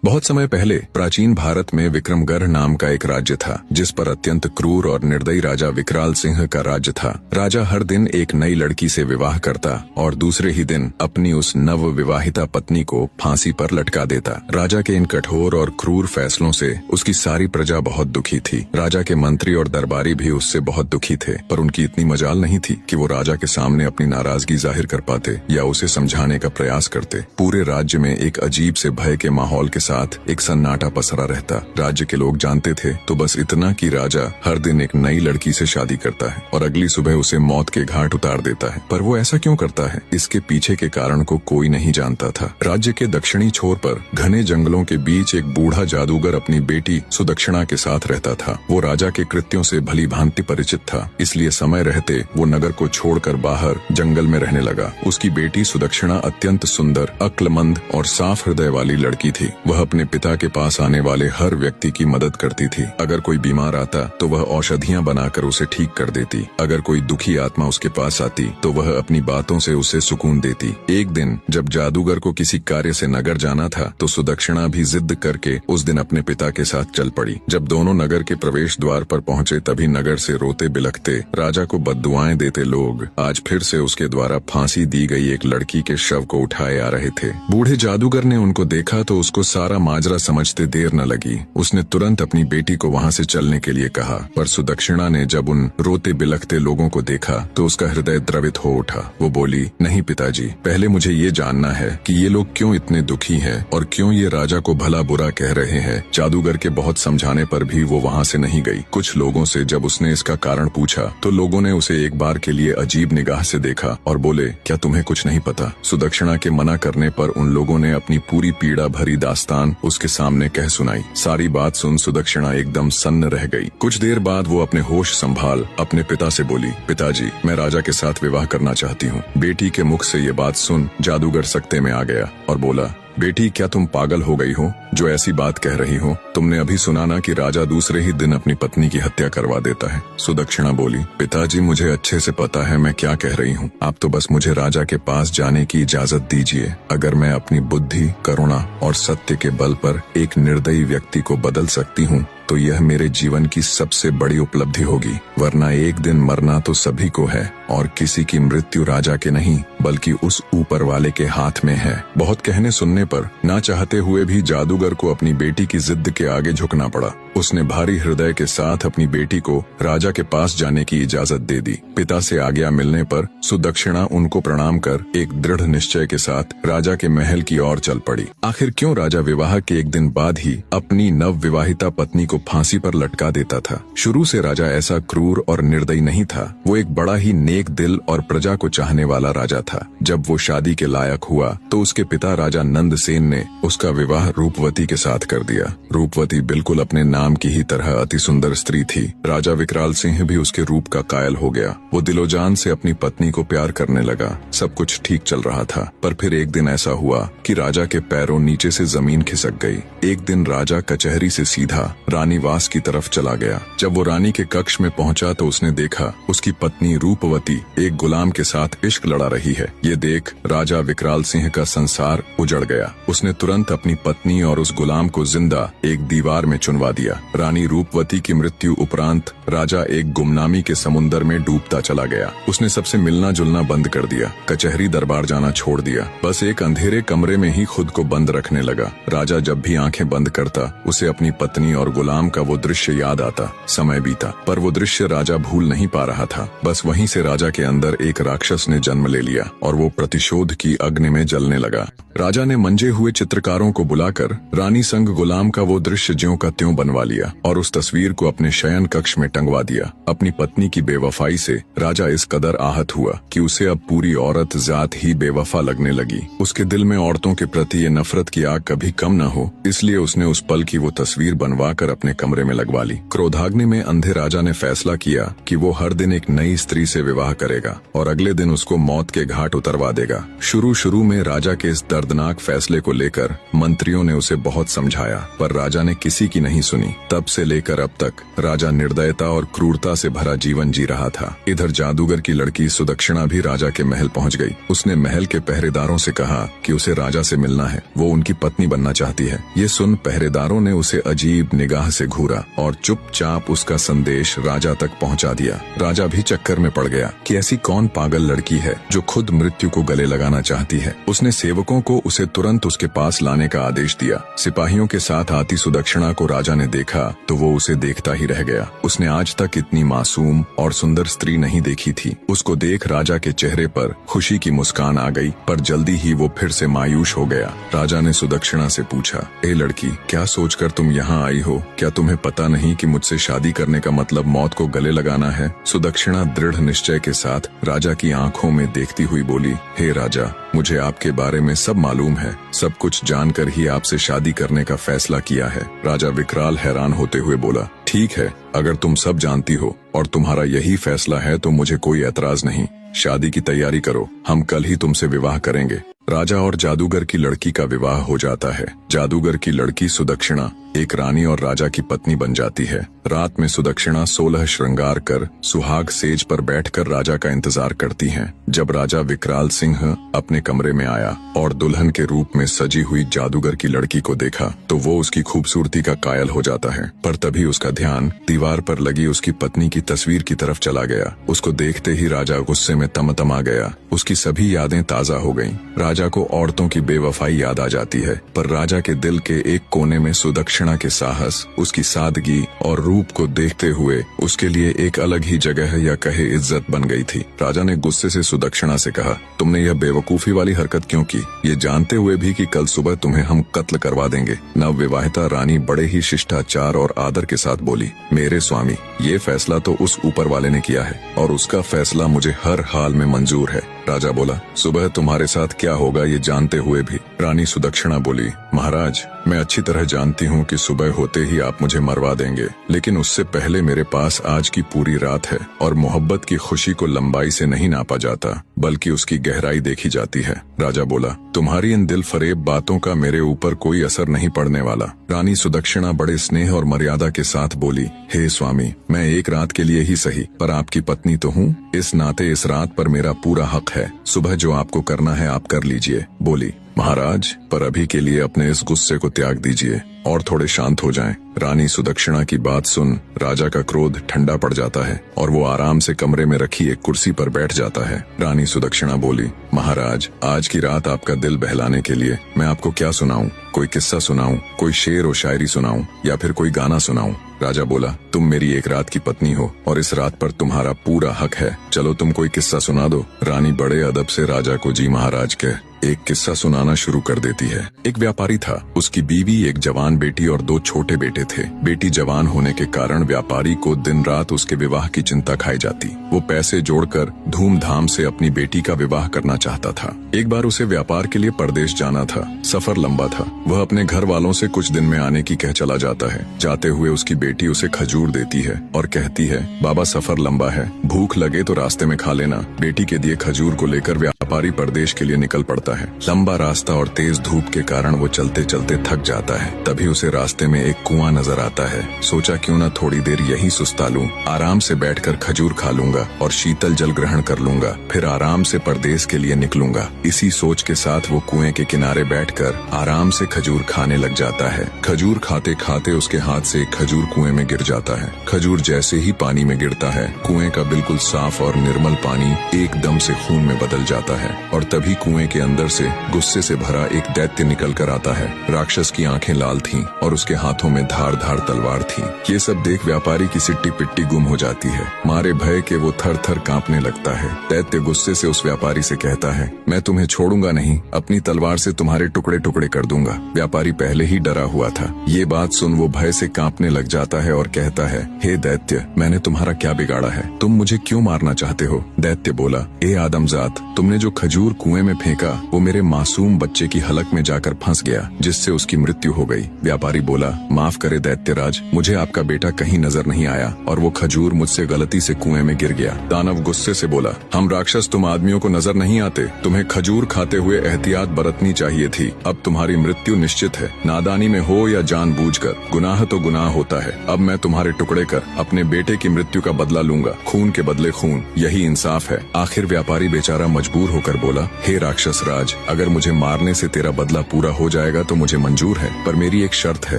बहुत समय पहले प्राचीन भारत में विक्रमगढ़ नाम का एक राज्य था, जिस पर अत्यंत क्रूर और निर्दयी राजा विकराल सिंह का राज्य था। राजा हर दिन एक नई लड़की से विवाह करता और दूसरे ही दिन अपनी उस नव विवाहिता पत्नी को फांसी पर लटका देता। राजा के इन कठोर और क्रूर फैसलों से उसकी सारी प्रजा बहुत दुखी थी। राजा के मंत्री और दरबारी भी उससे बहुत दुखी थे, पर उनकी इतनी मजाल नहीं थी कि वो राजा के सामने अपनी नाराजगी जाहिर कर पाते या उसे समझाने का प्रयास करते। पूरे राज्य में एक अजीब से भय के माहौल के साथ एक सन्नाटा पसरा रहता। राज्य के लोग जानते थे तो बस इतना कि राजा हर दिन एक नई लड़की से शादी करता है और अगली सुबह उसे मौत के घाट उतार देता है। पर वो ऐसा क्यों करता है, इसके पीछे के कारण को कोई नहीं जानता था। राज्य के दक्षिणी छोर पर घने जंगलों के बीच एक बूढ़ा जादूगर अपनी बेटी सुदक्षिणा के साथ रहता था। वो राजा के कृत्यों से भली भांति परिचित था, इसलिए समय रहते वो नगर को छोड़कर बाहर जंगल में रहने लगा। उसकी बेटी सुदक्षिणा अत्यंत सुंदर, अक्लमंद और साफ हृदय वाली लड़की थी। वह अपने पिता के पास आने वाले हर व्यक्ति की मदद करती थी। अगर कोई बीमार आता तो वह औषधियां बनाकर उसे ठीक कर देती। अगर कोई दुखी आत्मा उसके पास आती तो वह अपनी बातों से उसे सुकून देती। एक दिन जब जादूगर को किसी कार्य से नगर जाना था तो सुदक्षिणा भी जिद करके उस दिन अपने पिता के साथ चल पड़ी। जब दोनों नगर के प्रवेश द्वार पर पहुंचे तभी नगर से रोते बिलखते, राजा को बद्दुआएं देते लोग आज फिर से उसके द्वारा फांसी दी गई एक लड़की के शव को उठाए आ रहे थे। बूढ़े जादूगर ने उनको देखा तो उसको सारा माजरा समझते देर न लगी। उसने तुरंत अपनी बेटी को वहां से चलने के लिए कहा, पर सुदक्षिणा ने जब उन रोते बिलखते लोगों को देखा तो उसका हृदय द्रवित हो उठा। वो बोली, नहीं पिताजी, पहले मुझे ये जानना है कि ये लोग क्यों इतने दुखी हैं और क्यों ये राजा को भला बुरा कह रहे हैं। जादूगर के बहुत समझाने पर भी वो वहां से नहीं गई। कुछ लोगों से जब उसने इसका कारण पूछा तो लोगों ने उसे एक बार के लिए अजीब निगाह से देखा और बोले, क्या तुम्हें कुछ नहीं पता? सुदक्षिणा के मना करने पर उन लोगों ने अपनी पूरी पीड़ा भरी दास्तान उसके सामने कह सुनाई। सारी बात सुन सुदक्षिणा एकदम सन्न रह गई। कुछ देर बाद वो अपने होश संभाल अपने पिता से बोली, पिताजी, मैं राजा के साथ विवाह करना चाहती हूँ। बेटी के मुख से ये बात सुन जादूगर सकते में आ गया और बोला, बेटी, क्या तुम पागल हो गई हो जो ऐसी बात कह रही हो? तुमने अभी सुना ना कि राजा दूसरे ही दिन अपनी पत्नी की हत्या करवा देता है। सुदक्षिणा बोली, पिताजी, मुझे अच्छे से पता है मैं क्या कह रही हूँ। आप तो बस मुझे राजा के पास जाने की इजाजत दीजिए। अगर मैं अपनी बुद्धि, करुणा और सत्य के बल पर एक निर्दयी व्यक्ति को बदल सकती हूँ तो यह मेरे जीवन की सबसे बड़ी उपलब्धि होगी, वरना एक दिन मरना तो सभी को है और किसी की मृत्यु राजा के नहीं बल्कि उस ऊपर वाले के हाथ में है। बहुत कहने सुनने पर ना चाहते हुए भी जादूगर को अपनी बेटी की जिद के आगे झुकना पड़ा। उसने भारी हृदय के साथ अपनी बेटी को राजा के पास जाने की इजाजत दे दी। पिता से आज्ञा मिलने पर सुदक्षिणा उनको प्रणाम कर एक दृढ़ निश्चय के साथ राजा के महल की ओर चल पड़ी। आखिर क्यों राजा विवाह के एक दिन बाद ही अपनी नव विवाहिता पत्नी को फांसी पर लटका देता था? शुरू से राजा ऐसा क्रूर और निर्दयी नहीं था। वो एक बड़ा ही नेक दिल और प्रजा को चाहने वाला राजा था। जब वो शादी के लायक हुआ तो उसके पिता राजा नंदसेन ने उसका विवाह रूपवती के साथ कर दिया। रूपवती बिल्कुल अपने नाम की ही तरह अति सुंदर स्त्री थी। राजा विकराल सिंह भी उसके रूप का कायल हो गया। वो दिलोजान से अपनी पत्नी को प्यार करने लगा। सब कुछ ठीक चल रहा था, पर फिर एक दिन ऐसा हुआ कि राजा के पैरों नीचे से जमीन खिसक गई। एक दिन राजा कचहरी से सीधा रानीवास की तरफ चला गया। जब वो रानी के कक्ष में पहुंचा तो उसने देखा उसकी पत्नी रूपवती एक गुलाम के साथ इश्क लड़ा रही है। ये देख राजा विकराल सिंह का संसार उजड़ गया। उसने तुरंत अपनी पत्नी और उस गुलाम को जिंदा एक दीवार में चुनवा दिया। रानी रूपवती की मृत्यु उपरांत राजा एक गुमनामी के समुन्दर में डूबता चला गया। उसने सबसे मिलना जुलना बंद कर दिया, कचहरी दरबार जाना छोड़ दिया। बस एक अंधेरे कमरे में ही खुद को बंद रखने लगा। राजा जब भी आंखें बंद करता उसे अपनी पत्नी और गुलाम का वो दृश्य याद आता। समय बीता, पर वो दृश्य राजा भूल नहीं पा रहा था। बस वहीं से राजा के अंदर एक राक्षस ने जन्म ले लिया और वो प्रतिशोध की अग्नि में जलने लगा। राजा ने मंजे हुए चित्रकारों को बुलाकर रानी संग गुलाम का वो दृश्य ज्यों का त्यों बनवा लिया और उस तस्वीर को अपने शयन कक्ष में टंगवा दिया। अपनी पत्नी की बेवफाई से राजा इस कदर आहत हुआ कि उसे अब पूरी औरत जात ही बेवफा लगने लगी। उसके दिल में औरतों के प्रति ये नफरत की आग कभी कम न हो, इसलिए उसने उस पल की वो तस्वीर बनवा कर अपने कमरे में लगवा ली। क्रोधाग्नि में अंधे राजा ने फैसला किया कि वो हर दिन एक नई स्त्री से विवाह करेगा और अगले दिन उसको मौत के घाट उतरवा देगा। शुरू में राजा के इस दर्दनाक फैसले को लेकर मंत्रियों ने उसे बहुत समझाया, पर राजा ने किसी की नहीं सुनी। तब से लेकर अब तक राजा निर्दयता और क्रूरता से भरा जीवन जी रहा था। इधर जादूगर की लड़की सुदक्षिणा भी राजा के महल पहुंच गई। उसने महल के पहरेदारों से कहा कि उसे राजा से मिलना है, वो उनकी पत्नी बनना चाहती है। ये सुन पहरेदारों ने उसे अजीब निगाह से घूरा और चुपचाप उसका संदेश राजा तक पहुंचा दिया। राजा भी चक्कर में पड़ गया कि ऐसी कौन पागल लड़की है जो खुद मृत्यु को गले लगाना चाहती है। उसने सेवकों को उसे तुरंत उसके पास लाने का आदेश दिया। सिपाहियों के साथ आती सुदक्षिणा को राजा ने देखा तो वो उसे देखता ही रह गया। उसने आज तक इतनी मासूम और सुंदर स्त्री नहीं देखी थी। उसको देख राजा के चेहरे पर खुशी की मुस्कान आ गई, पर जल्दी ही वो फिर से मायूस हो गया। राजा ने सुदक्षिणा से पूछा, ए लड़की, क्या सोचकर तुम यहाँ आई हो? क्या तुम्हें पता नहीं कि मुझसे शादी करने का मतलब मौत को गले लगाना है? सुदक्षिणा दृढ़ निश्चय के साथ राजा की आंखों में देखती हुई बोली, हे राजा, मुझे आपके बारे में सब मालूम है। सब कुछ जानकर ही आपसे शादी करने का फैसला किया है। राजा विकराल हैरान होते हुए बोला, ठीक है, अगर तुम सब जानती हो और तुम्हारा यही फैसला है तो मुझे कोई एतराज नहीं। शादी की तैयारी करो, हम कल ही तुमसे विवाह करेंगे। राजा और जादूगर की लड़की का विवाह हो जाता है। जादूगर की लड़की सुदक्षिणा एक रानी और राजा की पत्नी बन जाती है। रात में सुदक्षिणा 16 श्रृंगार कर सुहाग सेज पर बैठकर राजा का इंतजार करती हैं। जब राजा विकराल सिंह अपने कमरे में आया और दुल्हन के रूप में सजी हुई जादूगर की लड़की को देखा तो वो उसकी खूबसूरती का कायल हो जाता है। पर तभी उसका ध्यान दीवार पर लगी उसकी पत्नी की तस्वीर की तरफ चला गया। उसको देखते ही राजा गुस्से में तमतमा गया। उसकी सभी यादें ताजा हो गईं। राजा को औरतों की बेवफाई याद आ जाती है, पर राजा के दिल के एक कोने में सुदक्षिणा के साहस, उसकी सादगी और रूप को देखते हुए उसके लिए एक अलग ही जगह या कहे इज्जत बन गई थी। राजा ने गुस्से से सुदक्षिणा से कहा, तुमने यह बेवकूफी वाली हरकत क्यों की, ये जानते हुए भी कि कल सुबह तुम्हें हम कत्ल करवा देंगे? नवविवाहिता रानी बड़े ही शिष्टाचार और आदर के साथ बोली, मेरे स्वामी, ये फैसला तो उस ऊपर वाले ने किया है और उसका फैसला मुझे हर हाल में मंजूर है। राजा बोला, सुबह तुम्हारे साथ क्या होगा ये जानते हुए भी? रानी सुदक्षिणा बोली, महाराज, मैं अच्छी तरह जानती हूँ कि सुबह होते ही आप मुझे मरवा देंगे, लेकिन उससे पहले मेरे पास आज की पूरी रात है और मोहब्बत की खुशी को लंबाई से नहीं नापा जाता बल्कि उसकी गहराई देखी जाती है। राजा बोला, तुम्हारी इन दिल फरेब बातों का मेरे ऊपर कोई असर नहीं पड़ने वाला। रानी सुदक्षिणा बड़े स्नेह और मर्यादा के साथ बोली, हे स्वामी, मैं एक रात के लिए ही सही पर आपकी पत्नी तो हूँ। इस नाते इस रात पर मेरा पूरा हक है। सुबह जो आपको करना है आप कर लीजिए। बोली, महाराज, पर अभी के लिए अपने इस गुस्से को त्याग दीजिए और थोड़े शांत हो जाएं। रानी सुदक्षिणा की बात सुन राजा का क्रोध ठंडा पड़ जाता है और वो आराम से कमरे में रखी एक कुर्सी पर बैठ जाता है। रानी सुदक्षिणा बोली, महाराज, आज की रात आपका दिल बहलाने के लिए मैं आपको क्या सुनाऊं? कोई किस्सा सुनाऊं, कोई शेर और शायरी सुनाऊं या फिर कोई गाना सुनाऊं? राजा बोला, तुम मेरी एक रात की पत्नी हो और इस रात पर तुम्हारा पूरा हक है। चलो तुम कोई किस्सा सुना दो। रानी बड़े अदब से राजा को जी महाराज कह एक किस्सा सुनाना शुरू कर देती है। एक व्यापारी था, उसकी बीवी, एक जवान बेटी और 2 छोटे बेटे थे। बेटी जवान होने के कारण व्यापारी को दिन रात उसके विवाह की चिंता खाई जाती। वो पैसे जोड़कर धूमधाम से अपनी बेटी का विवाह करना चाहता था। एक बार उसे व्यापार के लिए परदेश जाना था। सफर लंबा था। वह अपने घर वालों से कुछ दिन में आने की कह चला जाता है। जाते हुए उसकी बेटी उसे खजूर देती है और कहती है, बाबा, सफर लंबा है, भूख लगे तो रास्ते में खा लेना। बेटी के दिए खजूर को लेकर व्यापारी परदेश के लिए निकल पड़ता है। लंबा रास्ता और तेज धूप के कारण वो चलते चलते थक जाता है। तभी उसे रास्ते में एक कुआं नजर आता है। सोचा क्यों न थोड़ी देर यहीं सुस्ता लूं, आराम से बैठकर खजूर खा लूंगा और शीतल जल ग्रहण कर लूंगा, फिर आराम से परदेश के लिए निकलूंगा। इसी सोच के साथ वो कुएं के किनारे बैठकर आराम से खजूर खाने लग जाता है। खजूर खाते खाते उसके हाथ से एक खजूर कुएं में गिर जाता है। खजूर जैसे ही पानी में गिरता है, कुएं का बिल्कुल साफ और निर्मल पानी एकदम से खून में बदल जाता है और तभी कुएं के अंदर से गुस्से से भरा एक दैत्य निकल कर आता है। राक्षस की आंखें लाल थीं और उसके हाथों में धार धार तलवार थी। ये सब देख व्यापारी की सिट्टी पिट्टी गुम हो जाती है। मारे भय के वो थर थर कांपने लगता है। दैत्य गुस्से से उस व्यापारी से कहता है, मैं तुम्हें छोड़ूंगा नहीं, अपनी तलवार से तुम्हारे टुकड़े टुकड़े कर दूंगा। व्यापारी पहले ही डरा हुआ था। ये बात सुन वो भय से कांपने लग जाता है और कहता है, हे दैत्य, मैंने तुम्हारा क्या बिगाड़ा है? तुम मुझे क्यों मारना चाहते हो? दैत्य बोला, ए आदमजात, तुमने जो खजूर कुएं में फेंका वो मेरे मासूम बच्चे की हलक में जाकर फंस गया, जिससे उसकी मृत्यु हो गई। व्यापारी बोला, माफ करे दैत्यराज, मुझे आपका बेटा कहीं नजर नहीं आया और वो खजूर मुझसे गलती से कुएं में गिर गया। दानव गुस्से से बोला, हम राक्षस तुम आदमियों को नजर नहीं आते, तुम्हें खजूर खाते हुए एहतियात बरतनी चाहिए थी। अब तुम्हारी मृत्यु निश्चित है, नादानी में हो या जानबूझकर, गुनाह तो गुनाह होता है। अब मैं तुम्हारे टुकड़े कर अपने बेटे की मृत्यु का बदला लूंगा, खून के बदले खून, यही इंसाफ है। आखिर व्यापारी बेचारा मजबूर होकर बोला, हे राक्षस राज, अगर मुझे मारने से तेरा बदला पूरा हो जाएगा तो मुझे मंजूर है, पर मेरी एक शर्त है।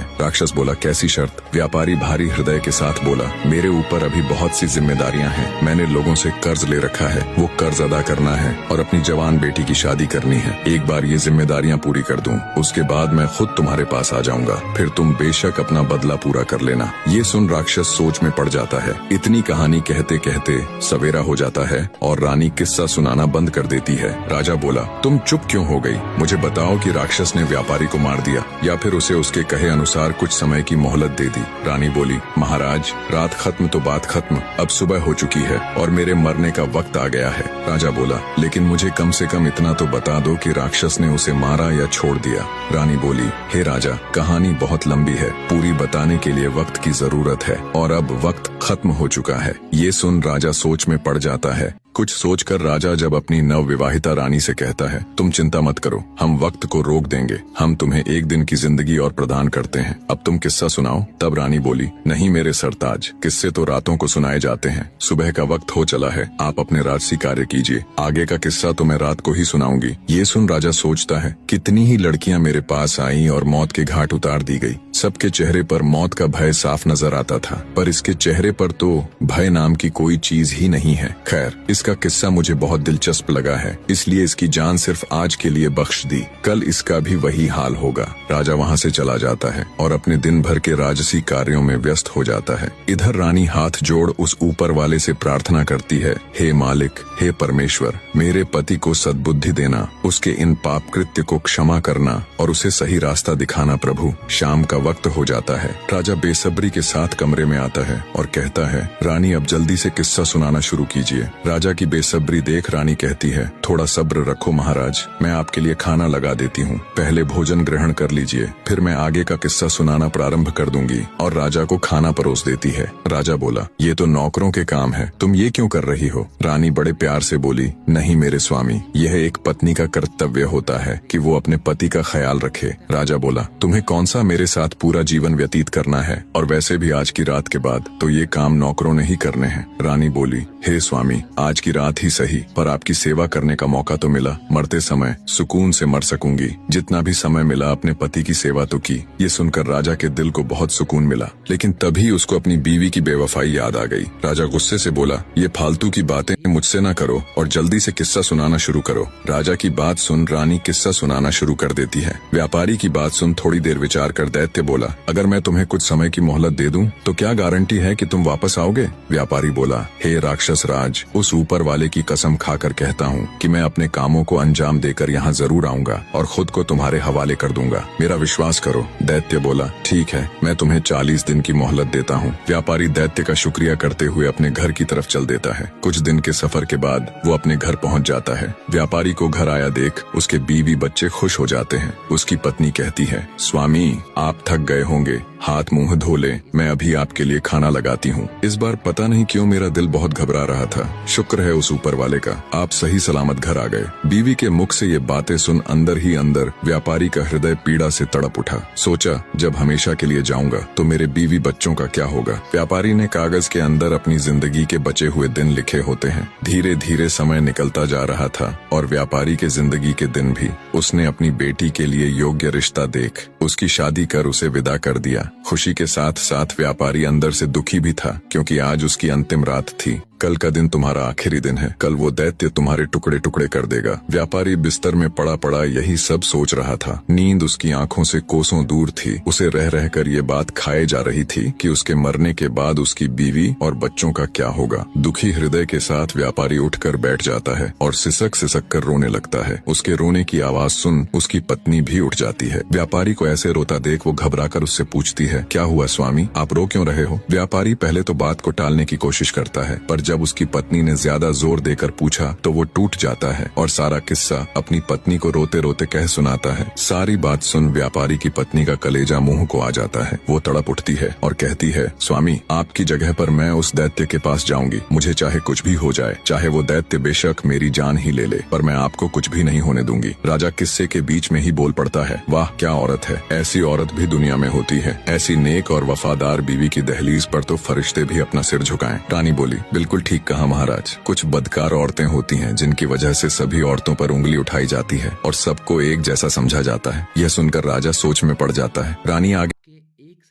राक्षस बोला, कैसी शर्त? व्यापारी भारी हृदय के साथ बोला, मेरे ऊपर अभी बहुत सी जिम्मेदारियां हैं। मैंने लोगों से कर्ज ले रखा है, वो कर्ज अदा करना है और अपनी जवान बेटी की शादी करनी है। एक बार ये जिम्मेदारियां पूरी कर दूं, उसके बाद मैं खुद तुम्हारे पास आ जाऊंगा, फिर तुम बेशक अपना बदला पूरा कर लेना। ये सुन राक्षस सोच में पड़ जाता है। इतनी कहानी कहते कहते सवेरा हो जाता है और रानी किस्सा सुनाना बंद कर देती है। राजा बोला, तुम चुप क्यों हो गई? मुझे बताओ कि राक्षस ने व्यापारी को मार दिया या फिर उसे उसके कहे अनुसार कुछ समय की मोहलत दे दी। रानी बोली, महाराज, रात खत्म तो बात खत्म, अब सुबह हो चुकी है और मेरे मरने का वक्त आ गया है। राजा बोला, लेकिन मुझे कम से कम इतना तो बता दो कि राक्षस ने उसे मारा या छोड़ दिया। रानी बोली, हे राजा, कहानी बहुत लंबी है, पूरी बताने के लिए वक्त की जरूरत है और अब वक्त खत्म हो चुका है। ये सुन राजा सोच में पड़ जाता है। कुछ सोचकर राजा जब अपनी नवविवाहिता रानी से कहता है, तुम चिंता मत करो, हम वक्त को रोक देंगे, हम तुम्हें एक दिन की जिंदगी और प्रदान करते हैं, अब तुम किस्सा सुनाओ। तब रानी बोली, नहीं मेरे सरताज, किस्से तो रातों को सुनाए जाते हैं, सुबह का वक्त हो चला है, आप अपने राजसी कार्य कीजिए, आगे का किस्सा तो मैं रात को ही सुनाऊंगी। ये सुन राजा सोचता है, कितनी ही लड़कियां मेरे पास आई और मौत के घाट उतार दी गई, सबके चेहरे पर मौत का भय साफ नजर आता था, पर इसके चेहरे पर तो भय नाम की कोई चीज ही नहीं है। खैर, इसका किस्सा मुझे बहुत दिलचस्प लगा है, इसलिए इसकी जान सिर्फ आज के लिए बख्श दी, कल इसका भी वही हाल होगा। राजा वहाँ से चला जाता है और अपने दिन भर के राजसी कार्यों में व्यस्त हो जाता है। इधर रानी हाथ जोड़ उस ऊपर वाले से प्रार्थना करती है, हे मालिक, हे परमेश्वर, मेरे पति को सद्बुद्धि देना, उसके इन पाप कृत्य को क्षमा करना और उसे सही रास्ता दिखाना प्रभु। शाम का वक्त हो जाता है। राजा बेसब्री के साथ कमरे में आता है और कहता है, रानी अब जल्दी से किस्सा सुनाना शुरू कीजिए। राजा की बेसब्री देख रानी कहती है, थोड़ा सब्र रखो महाराज, मैं आपके लिए खाना लगा देती हूँ, पहले भोजन ग्रहण कर लीजिए, फिर मैं आगे का किस्सा सुनाना प्रारंभ कर दूंगी। और राजा को खाना परोस देती है। राजा बोला, ये तो नौकरों के काम है, तुम ये क्यों कर रही हो? रानी बड़े प्यार से बोली, नहीं मेरे स्वामी, यह एक पत्नी का कर्तव्य होता है कि वो अपने पति का ख्याल रखे। राजा बोला, तुम्हें कौन सा मेरे साथ पूरा जीवन व्यतीत करना है, और वैसे भी आज की रात के बाद तो ये काम नौकरों ने ही करने हैं। रानी बोली, हे स्वामी, आज की रात ही सही, पर आपकी सेवा करने का मौका तो मिला, मरते समय सुकून से मर सकूंगी, जितना भी समय मिला अपने पति की सेवा तो की। ये सुनकर राजा के दिल को बहुत सुकून मिला, लेकिन तभी उसको अपनी बीवी की बेवफाई याद आ गई। राजा गुस्से से बोला, ये फालतू की बातें मुझसे न करो और जल्दी से किस्सा सुनाना शुरू करो। राजा की बात सुन रानी किस्सा सुनाना शुरू कर देती है। व्यापारी की बात सुन थोड़ी देर विचार कर दैत्य बोला, अगर मैं तुम्हें कुछ समय की मोहलत दे दूं तो क्या गारंटी है कि तुम वापस आओगे? व्यापारी बोला, हे राक्षस राज, उस ऊपर वाले की कसम खाकर कहता हूँ कि मैं अपने कामों को अंजाम देकर यहाँ जरूर आऊंगा और खुद को तुम्हारे हवाले कर दूंगा, मेरा विश्वास करो। दैत्य बोला, ठीक है, मैं तुम्हें 40 दिन की मोहलत देता हूँ। व्यापारी दैत्य का शुक्रिया करते हुए अपने घर की तरफ चल देता है। कुछ दिन के सफर के बाद वो अपने घर पहुँच जाता है। व्यापारी को घर आया देख उसके बीवी बच्चे खुश हो जाते हैं। उसकी पत्नी कहती है, स्वामी, आप थक गए होंगे, हाथ मुंह धो ले, मैं अभी आपके लिए खाना लगाती हूँ। इस बार पता नहीं क्यों मेरा दिल बहुत घबरा रहा था, शुक्र है उस ऊपर वाले का, आप सही सलामत घर आ गए। बीवी के मुख से ये बातें सुन अंदर ही अंदर व्यापारी का हृदय पीड़ा से तड़प उठा। सोचा, जब हमेशा के लिए जाऊंगा तो मेरे बीवी बच्चों का क्या होगा। व्यापारी ने कागज के अंदर अपनी जिंदगी के बचे हुए दिन लिखे होते हैं। धीरे धीरे समय निकलता जा रहा था और व्यापारी के जिंदगी के दिन भी। उसने अपनी बेटी के लिए योग्य रिश्ता देख उसकी शादी कर उसे विदा कर दिया। खुशी के साथ साथ व्यापारी अंदर से दुखी भी था, क्योंकि आज उसकी अंतिम रात थी। कल का दिन तुम्हारा आखिरी दिन है, कल वो दैत्य तुम्हारे टुकड़े टुकड़े कर देगा। व्यापारी बिस्तर में पड़ा पड़ा यही सब सोच रहा था। नींद उसकी आंखों से कोसों दूर थी। उसे रह रहकर ये बात खाए जा रही थी कि उसके मरने के बाद उसकी बीवी और बच्चों का क्या होगा। दुखी हृदय के साथ व्यापारी उठकर बैठ जाता है और सिसक सिसक कर रोने लगता है। उसके रोने की आवाज सुन उसकी पत्नी भी उठ जाती है। व्यापारी को ऐसे रोता देख वो घबराकर उससे पूछती है, क्या हुआ स्वामी, आप रो क्यों रहे हो? व्यापारी पहले तो बात को टालने की कोशिश करता है, पर जब उसकी पत्नी ने ज्यादा जोर देकर पूछा तो वो टूट जाता है और सारा किस्सा अपनी पत्नी को रोते रोते कह सुनाता है। सारी बात सुन व्यापारी की पत्नी का कलेजा मुंह को आ जाता है। वो तड़प उठती है और कहती है, स्वामी, आपकी जगह पर मैं उस दैत्य के पास जाऊंगी। मुझे चाहे कुछ भी हो जाए, चाहे वो दैत्य बेशक मेरी जान ही ले ले, पर मैं आपको कुछ भी नहीं होने दूंगी। राजा किस्से के बीच में ही बोल पड़ता है, वाह क्या औरत है, ऐसी औरत भी दुनिया में होती है। ऐसी नेक और वफादार बीवी की दहलीज पर तो फरिश्ते भी अपना सिर झुकाएं। रानी बोली, बिल्कुल ठीक कहा महाराज। कुछ बदकार औरतें होती हैं जिनकी वजह से सभी औरतों पर उंगली उठाई जाती है और सबको एक जैसा समझा जाता है। यह सुनकर राजा सोच में पड़ जाता है। रानी आगे